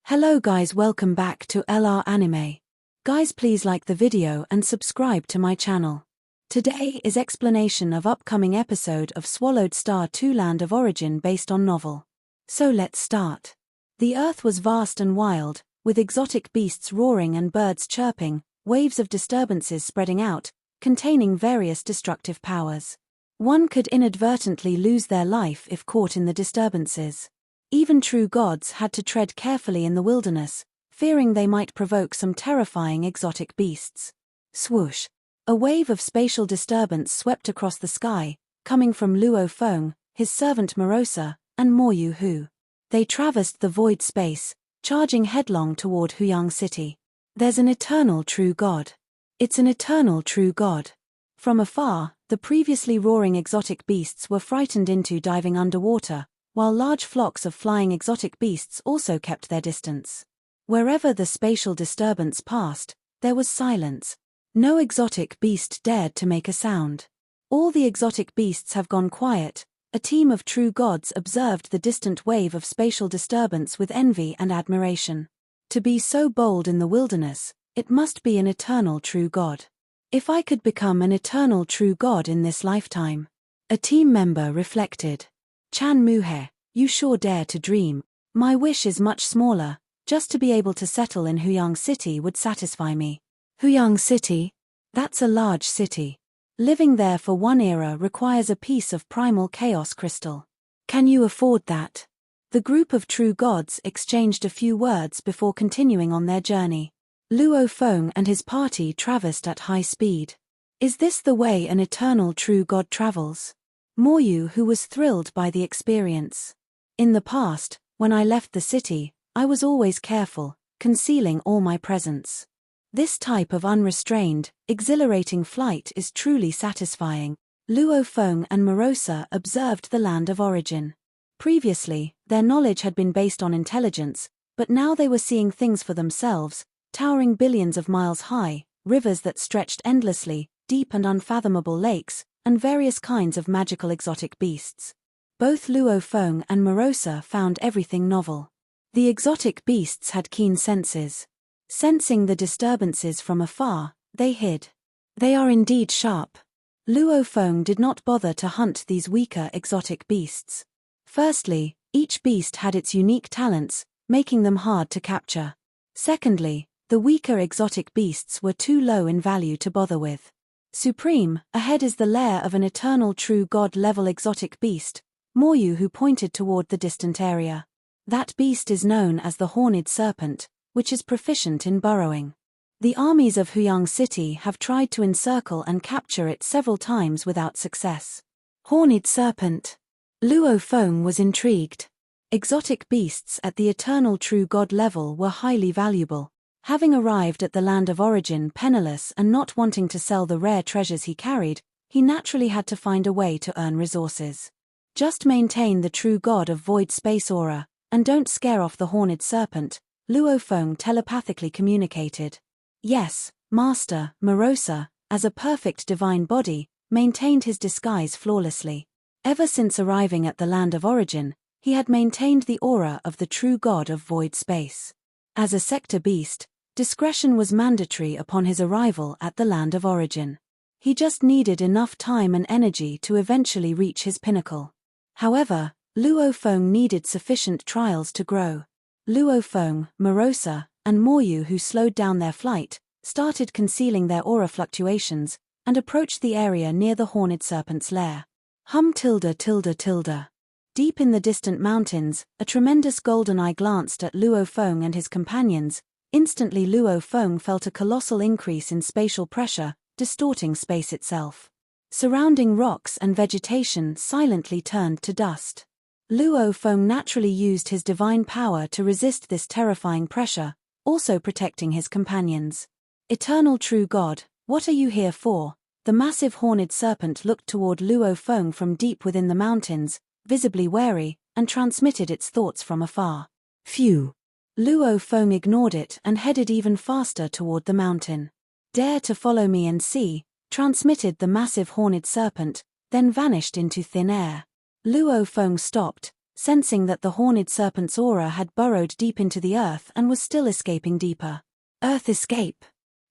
Hello guys, welcome back to LR Anime. Guys, please like the video and subscribe to my channel. Today is explanation of upcoming episode of Swallowed Star 2 Land of Origin based on novel. So let's start. The earth was vast and wild, with exotic beasts roaring and birds chirping, waves of disturbances spreading out, containing various destructive powers. One could inadvertently lose their life if caught in the disturbances. Even true gods had to tread carefully in the wilderness, fearing they might provoke some terrifying exotic beasts. Swoosh! A wave of spatial disturbance swept across the sky, coming from Luo Feng, his servant Morosa, and Moryu Hu. They traversed the void space, charging headlong toward Huyang City. There's an eternal true god. It's an eternal true god. From afar, the previously roaring exotic beasts were frightened into diving underwater, while large flocks of flying exotic beasts also kept their distance. Wherever the spatial disturbance passed, there was silence. No exotic beast dared to make a sound. All the exotic beasts have gone quiet. A team of true gods observed the distant wave of spatial disturbance with envy and admiration. To be so bold in the wilderness, it must be an eternal true god. If I could become an eternal true god in this lifetime. A team member reflected. Chan Muhe, you sure dare to dream. My wish is much smaller, just to be able to settle in Huyang City would satisfy me. Huyang City? That's a large city. Living there for one era requires a piece of primal chaos crystal. Can you afford that? The group of true gods exchanged a few words before continuing on their journey. Luo Feng and his party traversed at high speed. Is this the way an eternal true god travels? Moryu Hu was thrilled by the experience. In the past, when I left the city, I was always careful, concealing all my presence. This type of unrestrained, exhilarating flight is truly satisfying. Luo Feng and Morosa observed the land of origin. Previously, their knowledge had been based on intelligence, but now they were seeing things for themselves, towering billions of miles high, rivers that stretched endlessly, deep and unfathomable lakes, and various kinds of magical exotic beasts. Both Luo Feng and Morosa found everything novel. The exotic beasts had keen senses. Sensing the disturbances from afar, they hid. They are indeed sharp. Luo Feng did not bother to hunt these weaker exotic beasts. Firstly, each beast had its unique talents, making them hard to capture. Secondly, the weaker exotic beasts were too low in value to bother with. Supreme, ahead is the lair of an eternal true god-level exotic beast, Moryu Hu pointed toward the distant area. That beast is known as the Horned Serpent, which is proficient in burrowing. The armies of Huyang City have tried to encircle and capture it several times without success. Horned Serpent. Luo Feng was intrigued. Exotic beasts at the eternal true god level were highly valuable. Having arrived at the land of origin penniless and not wanting to sell the rare treasures he carried, he naturally had to find a way to earn resources. Just maintain the true god of void space aura, and don't scare off the Horned Serpent, Luo Feng telepathically communicated. Yes, Master, Morosa, as a perfect divine body, maintained his disguise flawlessly. Ever since arriving at the land of origin, he had maintained the aura of the true god of void space. As a sector beast, discretion was mandatory upon his arrival at the land of origin. He just needed enough time and energy to eventually reach his pinnacle. However, Luo Feng needed sufficient trials to grow. Luo Feng, Morosa, and Moryu Hu slowed down their flight, started concealing their aura fluctuations, and approached the area near the Horned Serpent's lair. Deep in the distant mountains, a tremendous golden eye glanced at Luo Feng and his companions. Instantly Luo Feng felt a colossal increase in spatial pressure, distorting space itself. Surrounding rocks and vegetation silently turned to dust. Luo Feng naturally used his divine power to resist this terrifying pressure, also protecting his companions. Eternal true god, what are you here for? The massive Horned Serpent looked toward Luo Feng from deep within the mountains, visibly wary, and transmitted its thoughts from afar. Phew! Luo Feng ignored it and headed even faster toward the mountain. Dare to follow me and see, transmitted the massive Horned Serpent, then vanished into thin air. Luo Feng stopped, sensing that the horned serpent's aura had burrowed deep into the earth and was still escaping deeper. Earth escape.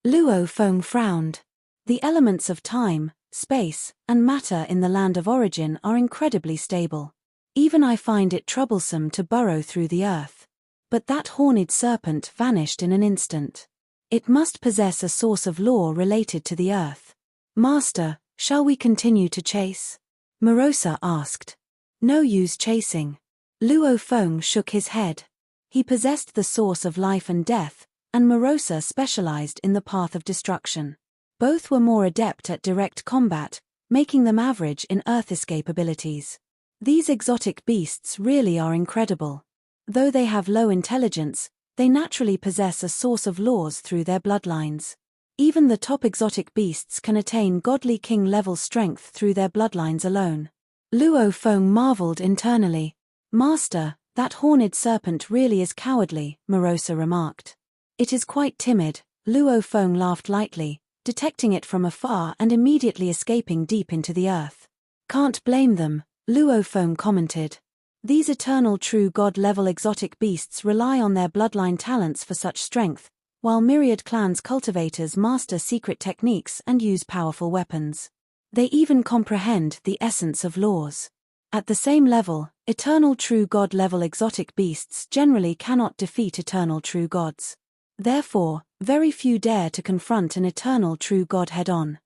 Luo Feng frowned. The elements of time, space, and matter in the land of origin are incredibly stable. Even I find it troublesome to burrow through the earth. But that horned serpent vanished in an instant. It must possess a source of law related to the earth. Master, shall we continue to chase? Morosa asked. No use chasing. Luo Feng shook his head. He possessed the source of life and death, and Morosa specialized in the path of destruction. Both were more adept at direct combat, making them average in earth escape abilities. These exotic beasts really are incredible. Though they have low intelligence, they naturally possess a source of laws through their bloodlines. Even the top exotic beasts can attain godly king-level strength through their bloodlines alone. Luo Feng marveled internally. Master, that horned serpent really is cowardly, Morosa remarked. It is quite timid, Luo Feng laughed lightly, detecting it from afar and immediately escaping deep into the earth. Can't blame them, Luo Feng commented. These eternal true god-level exotic beasts rely on their bloodline talents for such strength, while myriad clans' cultivators master secret techniques and use powerful weapons. They even comprehend the essence of laws. At the same level, eternal true god-level exotic beasts generally cannot defeat eternal true gods. Therefore, very few dare to confront an eternal true god head-on.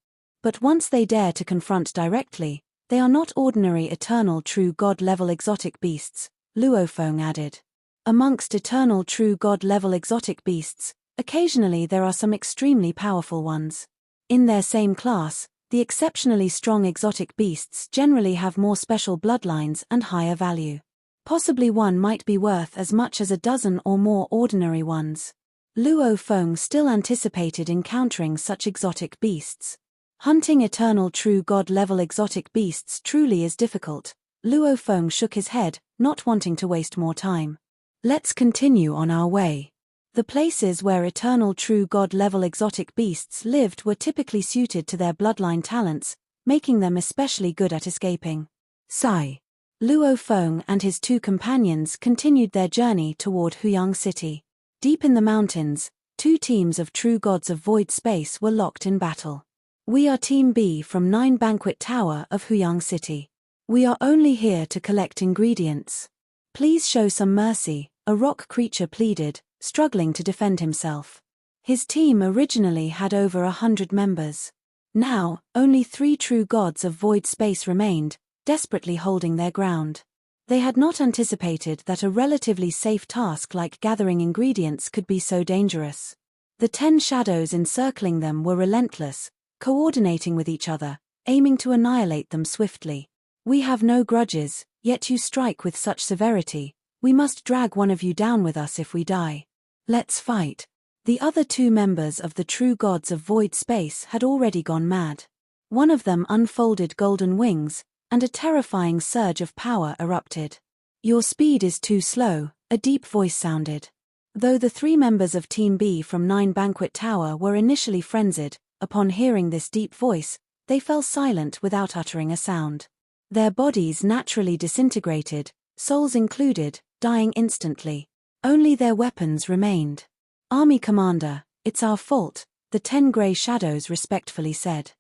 But once they dare to confront directly, they are not ordinary eternal true god-level exotic beasts, Luo Feng added. Amongst eternal true god-level exotic beasts, occasionally there are some extremely powerful ones. In their same class, the exceptionally strong exotic beasts generally have more special bloodlines and higher value. Possibly one might be worth as much as a dozen or more ordinary ones. Luo Feng still anticipated encountering such exotic beasts. Hunting eternal true god-level exotic beasts truly is difficult. Luo Feng shook his head, not wanting to waste more time. Let's continue on our way. The places where eternal true god-level exotic beasts lived were typically suited to their bloodline talents, making them especially good at escaping. Sigh. Luo Feng and his two companions continued their journey toward Huyang City. Deep in the mountains, two teams of true gods of void space were locked in battle. We are Team B from 9 Banquet Tower of Huyang City. We are only here to collect ingredients. Please show some mercy, a rock creature pleaded, struggling to defend himself. His team originally had over 100 members. Now, only 3 true gods of void space remained, desperately holding their ground. They had not anticipated that a relatively safe task like gathering ingredients could be so dangerous. The 10 shadows encircling them were relentless, coordinating with each other, aiming to annihilate them swiftly. We have no grudges, yet you strike with such severity. We must drag one of you down with us if we die. Let's fight. The other 2 members of the true gods of void space had already gone mad. One of them unfolded golden wings, and a terrifying surge of power erupted. Your speed is too slow, a deep voice sounded. Though the 3 members of Team B from 9 Banquet Tower were initially frenzied, upon hearing this deep voice, they fell silent without uttering a sound. Their bodies naturally disintegrated, souls included, dying instantly. Only their weapons remained. Army Commander, it's our fault, the 10 Grey Shadows respectfully said.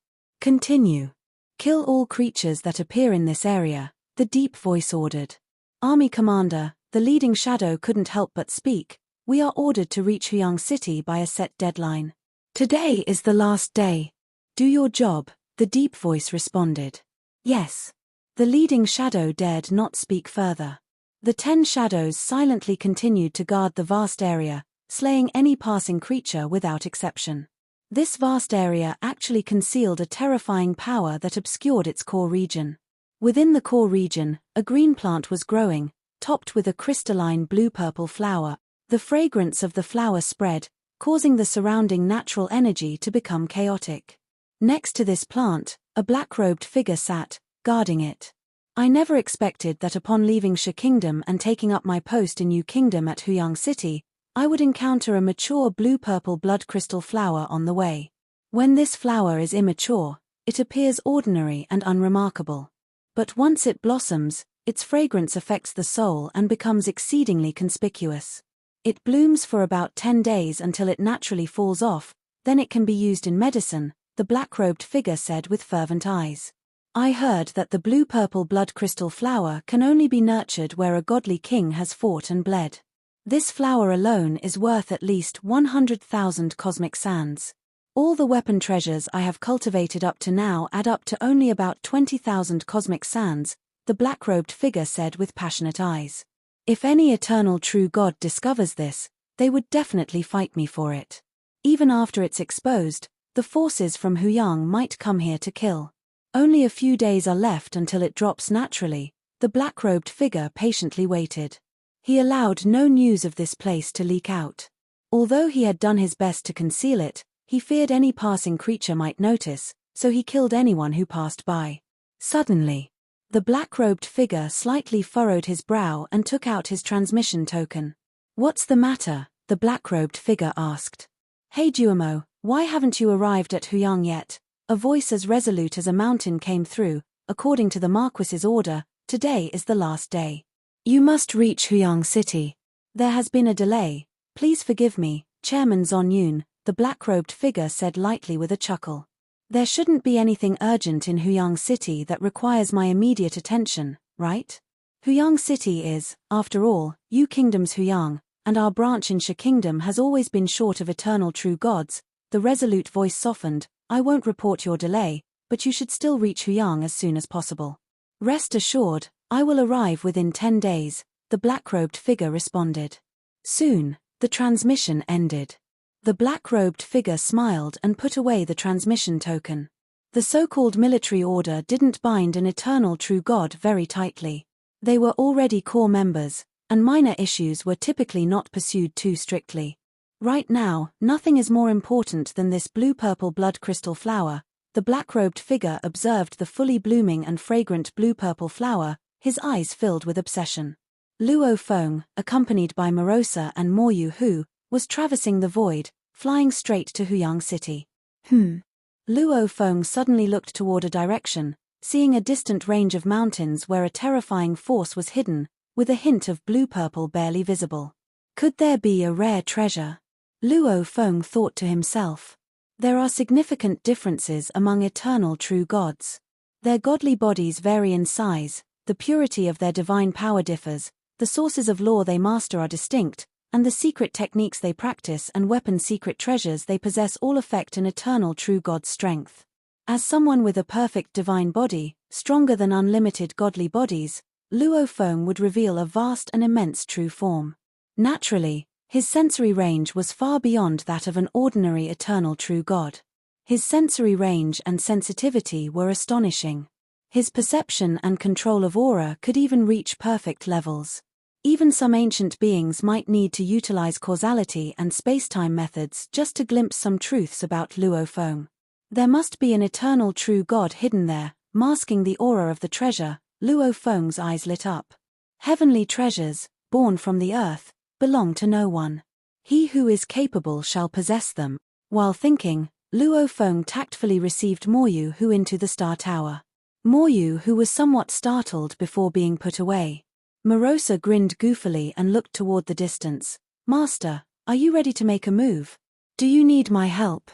Continue. Kill all creatures that appear in this area, the deep voice ordered. Army Commander, the leading shadow couldn't help but speak. We are ordered to reach Huyang City by a set deadline. Today is the last day. Do your job, the deep voice responded. Yes. The leading shadow dared not speak further. The 10 shadows silently continued to guard the vast area, slaying any passing creature without exception. This vast area actually concealed a terrifying power that obscured its core region. Within the core region, a green plant was growing, topped with a crystalline blue-purple flower. The fragrance of the flower spread, causing the surrounding natural energy to become chaotic. Next to this plant, a black-robed figure sat, guarding it. I never expected that upon leaving Sha Kingdom and taking up my post in Yu Kingdom at Huyang City, I would encounter a mature blue-purple blood crystal flower on the way. When this flower is immature, it appears ordinary and unremarkable. But once it blossoms, Its fragrance affects the soul and becomes exceedingly conspicuous. It blooms for about 10 days until it naturally falls off, then it can be used in medicine, the black-robed figure said with fervent eyes. I heard that the blue-purple blood crystal flower can only be nurtured where a godly king has fought and bled. This flower alone is worth at least 100,000 cosmic sands. All the weapon treasures I have cultivated up to now add up to only about 20,000 cosmic sands, the black-robed figure said with passionate eyes. If any eternal true God discovers this, they would definitely fight me for it. Even after it's exposed, the forces from Huyang might come here to kill. Only a few days are left until it drops naturally, the black-robed figure patiently waited. He allowed no news of this place to leak out. Although he had done his best to conceal it, he feared any passing creature might notice, so he killed anyone who passed by. Suddenly, the black-robed figure slightly furrowed his brow and took out his transmission token. "What's the matter?" the black-robed figure asked. "Hey Duomo, why haven't you arrived at Huyang yet?" A voice as resolute as a mountain came through. "According to the Marquis's order, today is the last day. You must reach Huyang City. There has been a delay. Please forgive me, Chairman Zon Yun," the black-robed figure said lightly with a chuckle. "There shouldn't be anything urgent in Huyang City that requires my immediate attention, right? Huyang City is, after all, Yu Kingdom's Huyang, and our branch in Sha Kingdom has always been short of eternal true gods." The resolute voice softened. "I won't report your delay, but you should still reach Huyang as soon as possible." "Rest assured, I will arrive within 10 days, the black-robed figure responded. Soon, the transmission ended. The black-robed figure smiled and put away the transmission token. The so-called military order didn't bind an eternal true God very tightly. They were already core members, and minor issues were typically not pursued too strictly. Right now, nothing is more important than this blue-purple blood crystal flower. The black-robed figure observed the fully blooming and fragrant blue-purple flower, his eyes filled with obsession. Luo Feng, accompanied by Morosa and Moryu Hu, was traversing the void, flying straight to Huyang City. Luo Feng suddenly looked toward a direction, seeing a distant range of mountains where a terrifying force was hidden, with a hint of blue-purple barely visible. Could there be a rare treasure? Luo Feng thought to himself. There are significant differences among eternal true gods. Their godly bodies vary in size, the purity of their divine power differs, the sources of law they master are distinct, and the secret techniques they practice and weapon secret treasures they possess all affect an eternal true God's strength. As someone with a perfect divine body, stronger than unlimited godly bodies, Luo Feng would reveal a vast and immense true form. Naturally, his sensory range was far beyond that of an ordinary eternal true God. His sensory range and sensitivity were astonishing. His perception and control of aura could even reach perfect levels. Even some ancient beings might need to utilize causality and space-time methods just to glimpse some truths about Luo Feng. There must be an eternal true God hidden there, masking the aura of the treasure. Luo Feng's eyes lit up. Heavenly treasures, born from the earth, belong to no one. He who is capable shall possess them. While thinking, Luo Feng tactfully received Moryu Hu into the Star Tower. Moryu Hu was somewhat startled before being put away. Morosa grinned goofily and looked toward the distance. "Master, are you ready to make a move? Do you need my help?"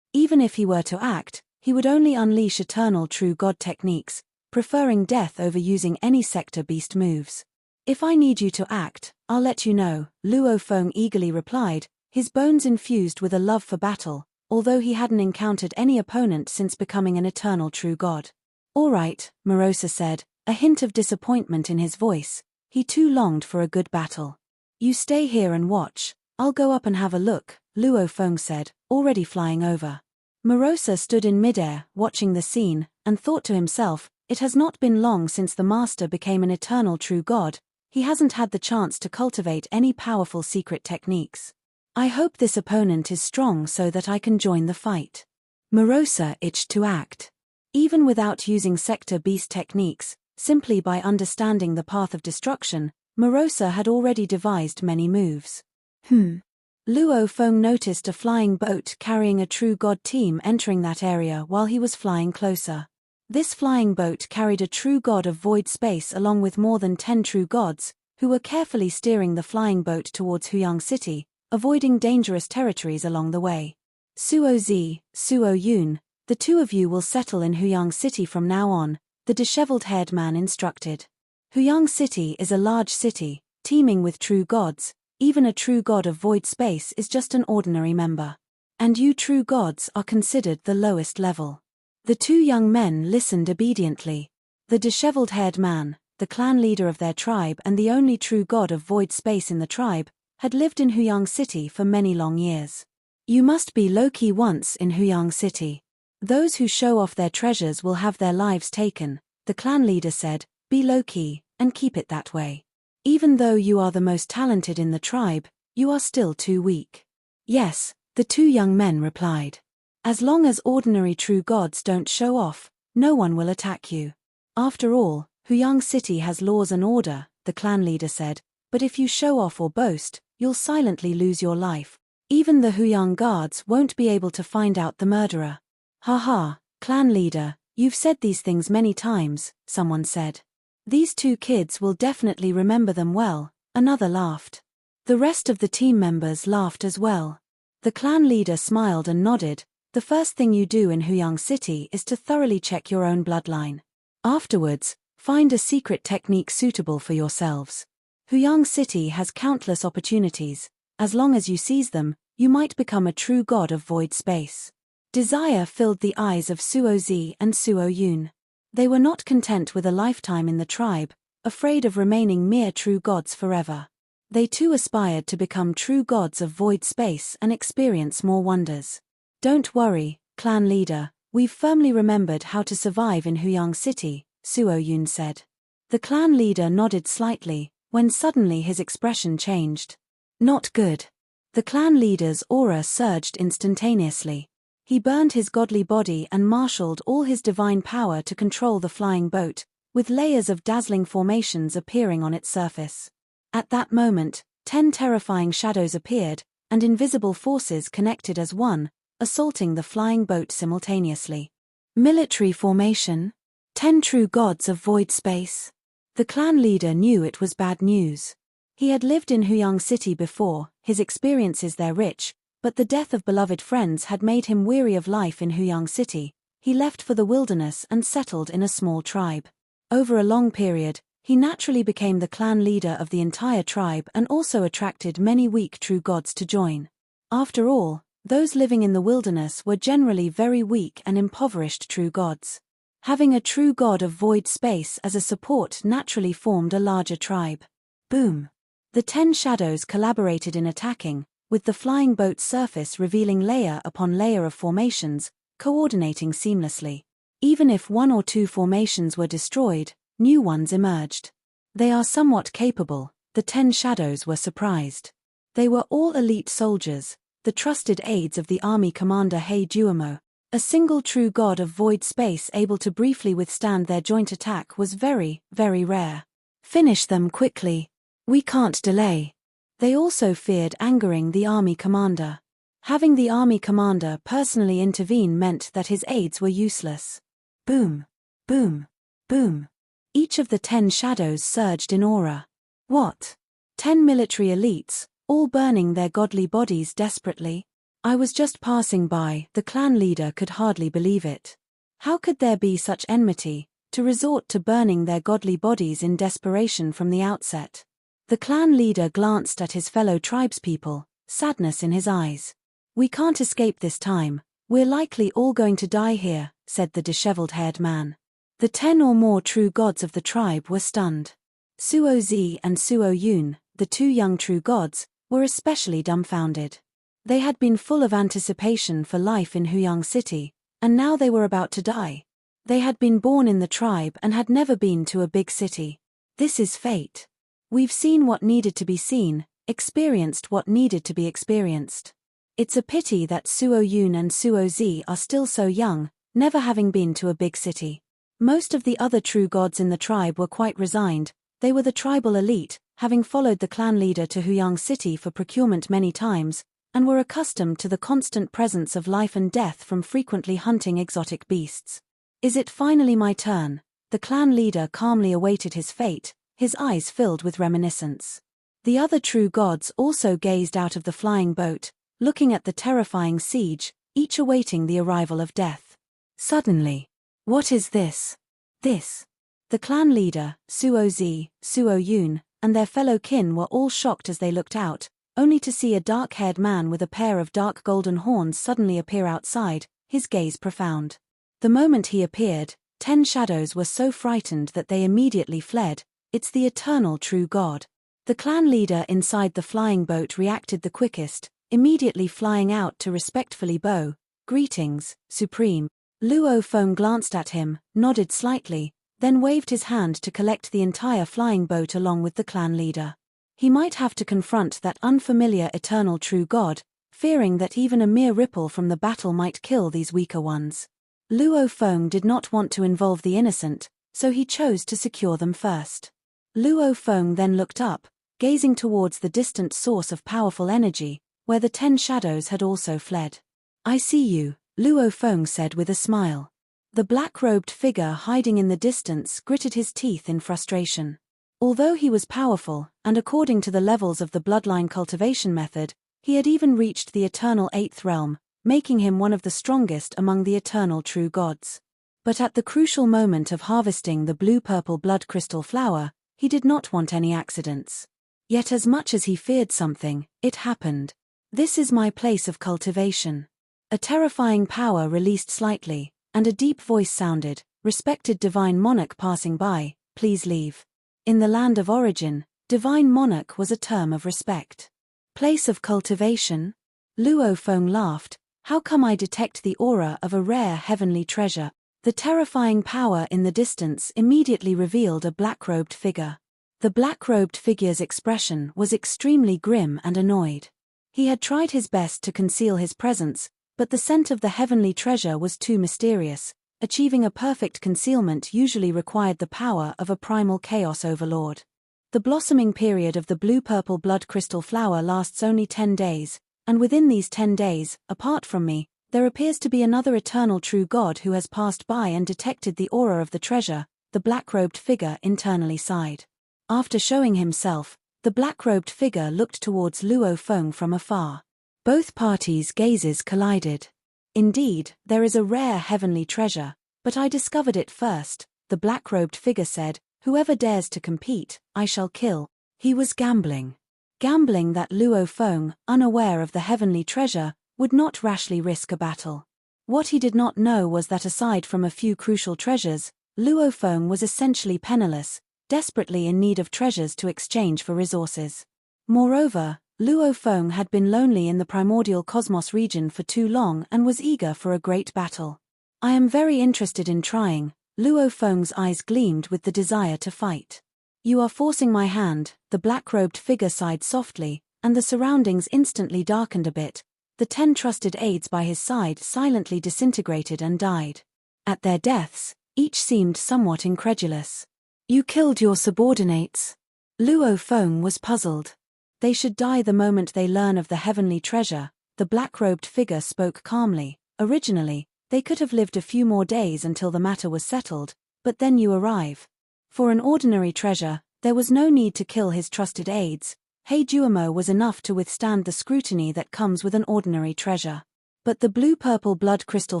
Even if he were to act, he would only unleash eternal true God techniques, preferring death over using any sector beast moves. "If I need you to act, I'll let you know," Luo Feng eagerly replied, his bones infused with a love for battle, although he hadn't encountered any opponent since becoming an eternal true God. "All right," Morosa said, a hint of disappointment in his voice. He too longed for a good battle. "You stay here and watch. I'll go up and have a look," Luo Feng said, already flying over. Morosa stood in midair, watching the scene, and thought to himself, it has not been long since the master became an eternal true God. He hasn't had the chance to cultivate any powerful secret techniques. I hope this opponent is strong so that I can join the fight. Morosa itched to act. Even without using sector beast techniques, simply by understanding the path of destruction, Morosa had already devised many moves. Luo Feng noticed a flying boat carrying a true god team entering that area while he was flying closer. This flying boat carried a true god of void space along with more than 10 true gods, who were carefully steering the flying boat towards Huyang City, avoiding dangerous territories along the way. Suo Zi, Suo Yun, the two of you will settle in Huyang City from now on, the disheveled-haired man instructed. Huyang City is a large city, teeming with true gods. Even a true god of void space is just an ordinary member. And you true gods are considered the lowest level. The two young men listened obediently. The disheveled-haired man, the clan leader of their tribe and the only true god of void space in the tribe, had lived in Huyang City for many long years. You must be low-key once in Huyang City. Those who show off their treasures will have their lives taken, the clan leader said. Be low-key, and keep it that way. Even though you are the most talented in the tribe, you are still too weak. Yes, the two young men replied. As long as ordinary true gods don't show off, no one will attack you. After all, Huyang City has laws and order, the clan leader said, but if you show off or boast, you'll silently lose your life. Even the Huyang guards won't be able to find out the murderer. Haha, clan leader, you've said these things many times, someone said. These two kids will definitely remember them well, another laughed. The rest of the team members laughed as well. The clan leader smiled and nodded. The first thing you do in Huyang City is to thoroughly check your own bloodline. Afterwards, find a secret technique suitable for yourselves. Huyang City has countless opportunities. As long as you seize them, you might become a true god of void space. Desire filled the eyes of Suo Zi and Suo Yun. They were not content with a lifetime in the tribe, afraid of remaining mere true gods forever. They too aspired to become true gods of void space and experience more wonders. Don't worry, clan leader, we've firmly remembered how to survive in Huyang City, Suo Yun said. The clan leader nodded slightly, when suddenly his expression changed. Not good. The clan leader's aura surged instantaneously. He burned his godly body and marshaled all his divine power to control the flying boat, with layers of dazzling formations appearing on its surface. At that moment, 10 terrifying shadows appeared, and invisible forces connected as one, assaulting the flying boat simultaneously. Military formation? 10 true gods of void space? The clan leader knew it was bad news. He had lived in Huyang City before, his experiences there rich, but the death of beloved friends had made him weary of life in Huyang City. He left for the wilderness and settled in a small tribe. Over a long period, he naturally became the clan leader of the entire tribe and also attracted many weak true gods to join. After all, those living in the wilderness were generally very weak and impoverished true gods. Having a true god of void space as a support naturally formed a larger tribe. Boom! The 10 shadows collaborated in attacking, with the flying boat's surface revealing layer upon layer of formations, coordinating seamlessly. Even if 1 or 2 formations were destroyed, new ones emerged. They are somewhat capable, the 10 shadows were surprised. They were all elite soldiers, the trusted aides of the army commander Hei Duomo. A single true god of void space able to briefly withstand their joint attack was very, very rare. Finish them quickly. We can't delay. They also feared angering the army commander. Having the army commander personally intervene meant that his aides were useless. Boom, boom, boom. Each of the 10 shadows surged in aura. What? 10 military elites, all burning their godly bodies desperately? I was just passing by, the clan leader could hardly believe it. How could there be such enmity, to resort to burning their godly bodies in desperation from the outset? The clan leader glanced at his fellow tribespeople, sadness in his eyes. We can't escape this time, we're likely all going to die here, said the disheveled-haired man. The 10 or more true gods of the tribe were stunned. Suo Zi and Suo Yun, the 2 young true gods, were especially dumbfounded. They had been full of anticipation for life in Huyang City, and now they were about to die. They had been born in the tribe and had never been to a big city. This is fate. We've seen what needed to be seen, experienced what needed to be experienced. It's a pity that Suo Yun and Suo Zi are still so young, never having been to a big city. Most of the other true gods in the tribe were quite resigned. They were the tribal elite, having followed the clan leader to Huyang City for procurement many times, and were accustomed to the constant presence of life and death from frequently hunting exotic beasts. Is it finally my turn? The clan leader calmly awaited his fate, his eyes filled with reminiscence. The other true gods also gazed out of the flying boat, looking at the terrifying siege, each awaiting the arrival of death. Suddenly, what is this? This. The clan leader, Suozi, Suo-yun, and their fellow kin were all shocked as they looked out, only to see a dark-haired man with a pair of dark golden horns suddenly appear outside, his gaze profound. The moment he appeared, 10 shadows were so frightened that they immediately fled. It's the eternal true God. The clan leader inside the flying boat reacted the quickest, immediately flying out to respectfully bow. Greetings, Supreme. Luo Feng glanced at him, nodded slightly, then waved his hand to collect the entire flying boat along with the clan leader. He might have to confront that unfamiliar eternal true God, fearing that even a mere ripple from the battle might kill these weaker ones. Luo Feng did not want to involve the innocent, so he chose to secure them first. Luo Feng then looked up, gazing towards the distant source of powerful energy, where the 10 shadows had also fled. I see you, Luo Feng said with a smile. The black-robed figure hiding in the distance gritted his teeth in frustration. Although he was powerful, and according to the levels of the bloodline cultivation method, he had even reached the eternal 8th realm, making him one of the strongest among the eternal true gods. But at the crucial moment of harvesting the blue-purple blood crystal flower, he did not want any accidents. Yet as much as he feared something, it happened. This is my place of cultivation. A terrifying power released slightly, and a deep voice sounded, respected divine monarch passing by, please leave. In the land of origin, divine monarch was a term of respect. Place of cultivation? Luo Feng laughed. How come I detect the aura of a rare heavenly treasure? The terrifying power in the distance immediately revealed a black-robed figure. The black-robed figure's expression was extremely grim and annoyed. He had tried his best to conceal his presence, but the scent of the heavenly treasure was too mysterious. Achieving a perfect concealment usually required the power of a primal chaos overlord. The blossoming period of the blue-purple blood crystal flower lasts only 10 days, and within these 10 days, apart from me, there appears to be another eternal true God who has passed by and detected the aura of the treasure. The black-robed figure internally sighed. After showing himself, the black-robed figure looked towards Luo Feng from afar. Both parties' gazes collided. Indeed, there is a rare heavenly treasure, but I discovered it first, the black-robed figure said. Whoever dares to compete, I shall kill. He was gambling. Gambling that Luo Feng, unaware of the heavenly treasure, would not rashly risk a battle. What he did not know was that aside from a few crucial treasures, Luo Feng was essentially penniless, desperately in need of treasures to exchange for resources. Moreover, Luo Feng had been lonely in the primordial cosmos region for too long and was eager for a great battle. I am very interested in trying. Luo Feng's eyes gleamed with the desire to fight. You are forcing my hand, the black-robed figure sighed softly, and the surroundings instantly darkened a bit. The 10 trusted aides by his side silently disintegrated and died. At their deaths, each seemed somewhat incredulous. You killed your subordinates? Luo Feng was puzzled. They should die the moment they learn of the heavenly treasure, the black-robed figure spoke calmly. Originally, they could have lived a few more days until the matter was settled, but then you arrive. For an ordinary treasure, there was no need to kill his trusted aides. Heijuomo was enough to withstand the scrutiny that comes with an ordinary treasure. But the blue-purple blood crystal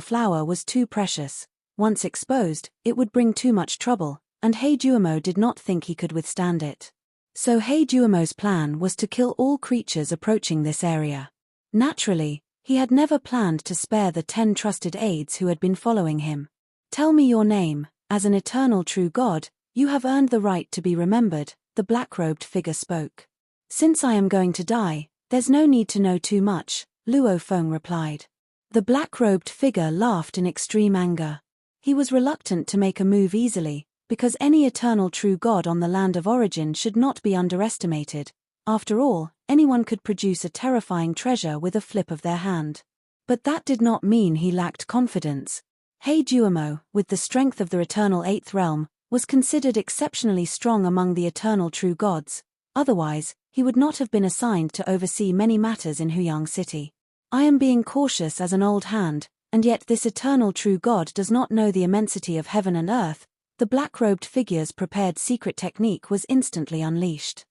flower was too precious. Once exposed, it would bring too much trouble, and Heijuomo did not think he could withstand it. So Heijuomo's plan was to kill all creatures approaching this area. Naturally, he had never planned to spare the 10 trusted aides who had been following him. Tell me your name. As an eternal true God, you have earned the right to be remembered, the black-robed figure spoke. Since I am going to die, there's no need to know too much, Luo Feng replied. The black-robed figure laughed in extreme anger. He was reluctant to make a move easily, because any eternal true God on the land of origin should not be underestimated. After all, anyone could produce a terrifying treasure with a flip of their hand. But that did not mean he lacked confidence. Heijuomo, with the strength of the eternal 8th realm, was considered exceptionally strong among the eternal true gods. Otherwise, he would not have been assigned to oversee many matters in Huyang City. I am being cautious as an old hand, And yet this eternal true God does not know the immensity of heaven and earth. The black-robed figure's prepared secret technique was instantly unleashed.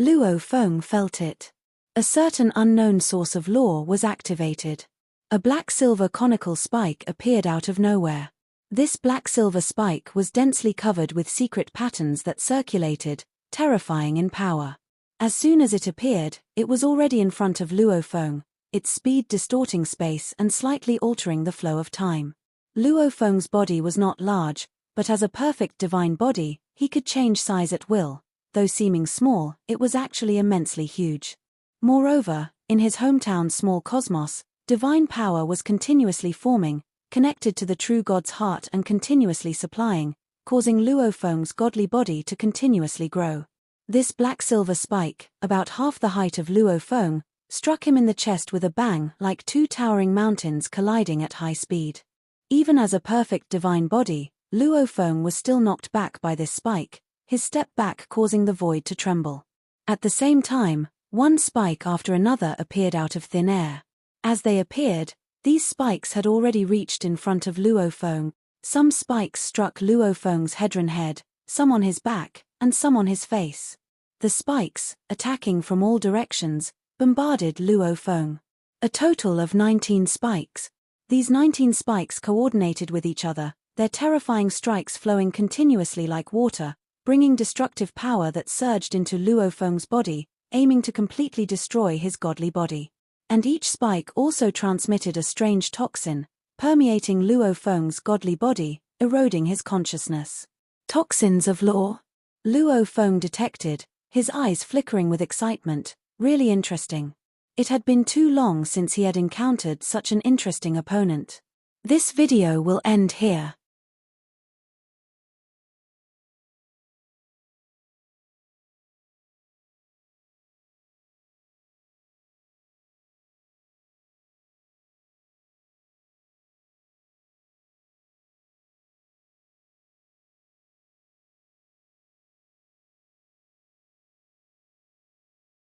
Luo Feng felt it. A certain unknown source of law was activated. A black-silver conical spike appeared out of nowhere. This black-silver spike was densely covered with secret patterns that circulated, terrifying in power. As soon as it appeared, it was already in front of Luo Feng, its speed distorting space and slightly altering the flow of time. Luo Feng's body was not large, but as a perfect divine body, he could change size at will. Though seeming small, it was actually immensely huge. Moreover, in his hometown's small cosmos, divine power was continuously forming, connected to the true God's heart and continuously supplying, causing Luo Feng's godly body to continuously grow. This black-silver spike, about half the height of Luo Feng, struck him in the chest with a bang like two towering mountains colliding at high speed. Even as a perfect divine body, Luo Feng was still knocked back by this spike, his step back causing the void to tremble. At the same time, one spike after another appeared out of thin air. As they appeared, these spikes had already reached in front of Luo Feng. Some spikes struck Luo Feng's headron head, some on his back, and some on his face. The spikes, attacking from all directions, bombarded Luo Feng. A total of 19 spikes. These 19 spikes coordinated with each other, their terrifying strikes flowing continuously like water, bringing destructive power that surged into Luo Feng's body, aiming to completely destroy his godly body. And each spike also transmitted a strange toxin, permeating Luo Feng's godly body, eroding his consciousness. Toxins of law? Luo Feng detected, his eyes flickering with excitement. Really interesting. It had been too long since he had encountered such an interesting opponent. This video will end here.